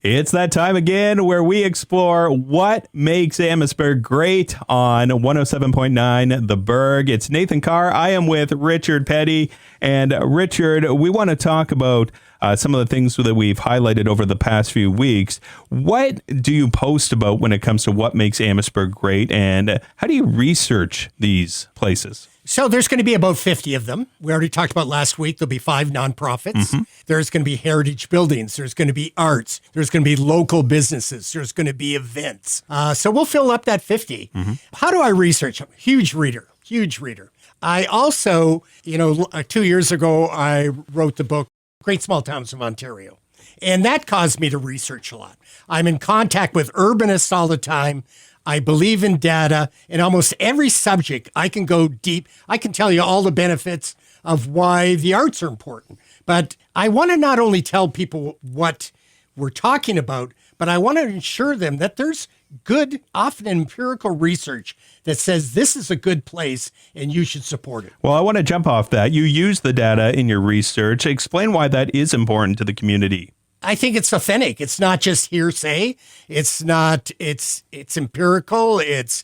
It's that time again where we explore what makes Amherstburg great on 107.9 The Burg. It's Nathan Carr. I am with Richard Peddie. And Richard, we want to talk about some of the things that we've highlighted over the past few weeks. What do you post about when it comes to what makes Amherstburg great, and how do you research these places? So there's going to be about 50 of them. We already talked about last week. There'll be 5 nonprofits. Mm-hmm. There's going to be heritage buildings. There's going to be arts. There's going to be local businesses. There's going to be events. So we'll fill up that 50. Mm-hmm. How do I research? Huge reader. I also, 2 years ago, I wrote the book, Great Small Towns of Ontario. And that caused me to research a lot. I'm in contact with urbanists all the time. I believe in data. In almost every subject, I can go deep. I can tell you all the benefits of why the arts are important. But I want to not only tell people what we're talking about, but I want to ensure them that there's good, often empirical research that says this is a good place and you should support it. Well, I want to jump off that. You use the data in your research. Explain why that is important to the community. I think it's authentic. It's not just hearsay. It's empirical. It's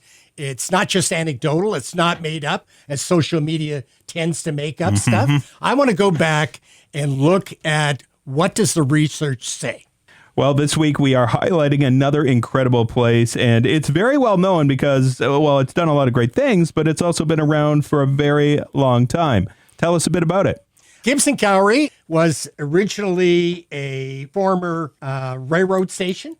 not just anecdotal. It's not made up, as social media tends to make up stuff. I want to go back and look at what does the research say. Well, this week we are highlighting another incredible place, and it's very well known because, well, it's done a lot of great things, but it's also been around for a very long time. Tell us a bit about it. Gibson Gallery was originally a former railroad station,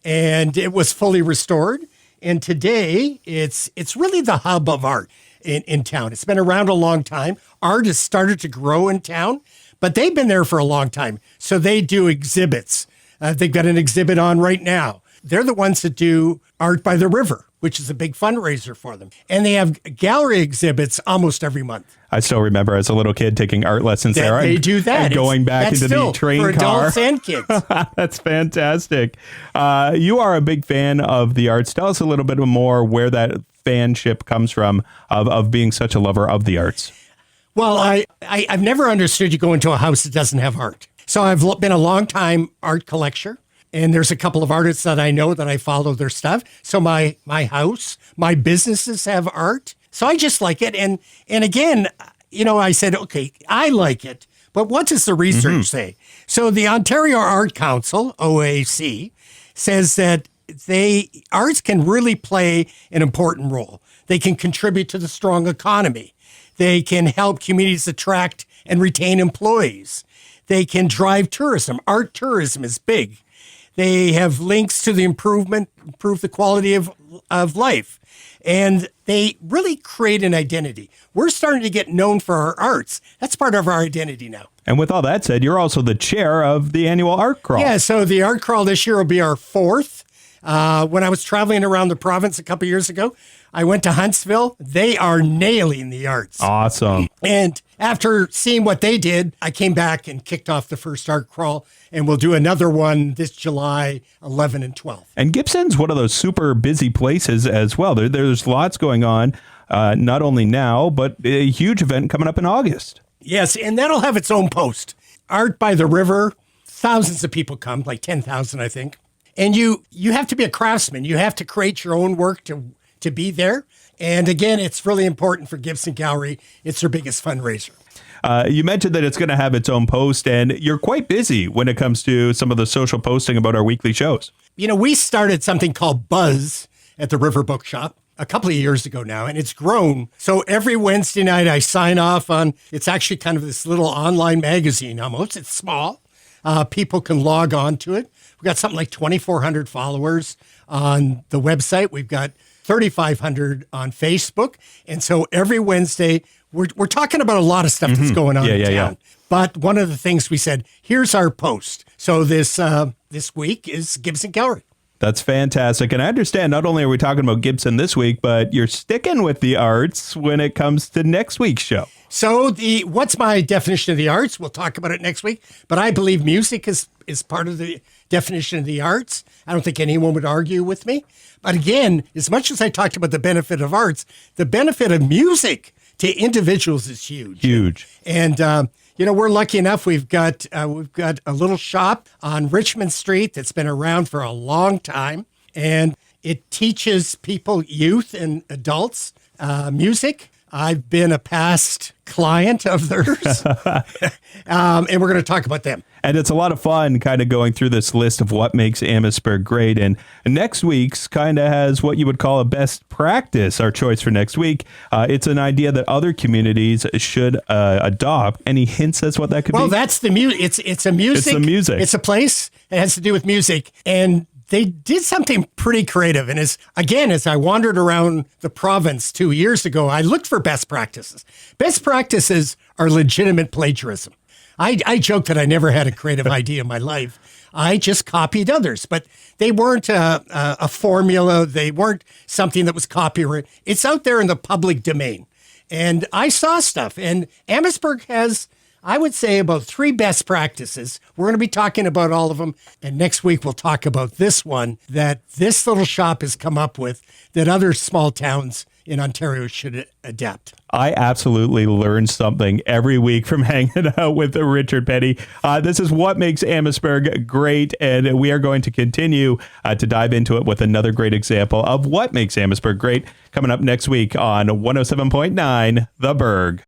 and it was fully restored. And today, it's really the hub of art in town. It's been around a long time. Art has started to grow in town, but they've been there for a long time. So they do exhibits. They've got an exhibit on right now. They're the ones that do Art by the River, which is a big fundraiser for them. And they have gallery exhibits almost every month. I still remember as a little kid taking art lessons there. They do that. And going back into the train car. For adults and kids. That's fantastic. You are a big fan of the arts. Tell us a little bit more where that fanship comes from of being such a lover of the arts. Well, I've never understood you go into a house that doesn't have art. So I've been a long time art collector. And there's a couple of artists that I know that I follow their stuff. So my house, my businesses have art. So I just like it. And again, I said, okay, I like it, but what does the research say? So the Ontario Art Council, OAC, says that arts can really play an important role. They can contribute to the strong economy. They can help communities attract and retain employees. They can drive tourism. Art tourism is big. They have links to the improve the quality of life. And they really create an identity. We're starting to get known for our arts. That's part of our identity now. And with all that said, you're also the chair of the annual art crawl. Yeah, so the art crawl this year will be our 4th. When I was traveling around the province a couple years ago, I went to Huntsville. They are nailing the arts. Awesome. And after seeing what they did, I came back and kicked off the first art crawl, and we'll do another one this July 11 and 12. And Gibson's one of those super busy places as well. There's lots going on, not only now, but a huge event coming up in August. Yes, and that'll have its own post. Art by the River, thousands of people come, like 10,000, I think. And you have to be a craftsman. You have to create your own work to be there. And again, it's really important for Gibson Gallery. It's their biggest fundraiser. You mentioned that it's going to have its own post, and you're quite busy when it comes to some of the social posting about our weekly shows. We started something called Buzz at the River Bookshop a couple of years ago now, and it's grown. So every Wednesday night I sign off on, it's actually kind of this little online magazine almost. It's small. People can log on to it. We've got something like 2,400 followers on the website. We've got 3,500 on Facebook. And so every Wednesday, we're talking about a lot of stuff that's going on in town. Yeah. But one of the things we said, here's our post. So this week is Gibson Gallery. That's fantastic. And I understand not only are we talking about Gibson this week, but you're sticking with the arts when it comes to next week's show. So what's my definition of the arts? We'll talk about it next week. But I believe music is part of the definition of the arts. I don't think anyone would argue with me. But again, as much as I talked about the benefit of arts, the benefit of music to individuals is huge. Huge. And, we're lucky enough. We've got a little shop on Richmond Street that's been around for a long time, and it teaches people, youth and adults, music. I've been a past client of theirs, and we're going to talk about them. And it's a lot of fun kind of going through this list of what makes Amherstburg great. And next week's kind of has what you would call a best practice, our choice for next week. It's an idea that other communities should adopt. Any hints as what that could be? Well, that's the music. It's a music. It's the music. It's a place. It has to do with music. And they did something pretty creative. And as I wandered around the province 2 years ago, I looked for best practices. Best practices are legitimate plagiarism. I joke that I never had a creative idea in my life. I just copied others, but they weren't a formula. They weren't something that was copyright. It's out there in the public domain. And I saw stuff. And Amherstburg has, I would say, about 3 best practices. We're going to be talking about all of them. And next week, we'll talk about this one that this little shop has come up with that other small towns in Ontario should adapt. I absolutely learn something every week from hanging out with Richard Peddie. This is what makes Amherstburg great, and we are going to continue to dive into it with another great example of what makes Amherstburg great coming up next week on 107.9 The Burg.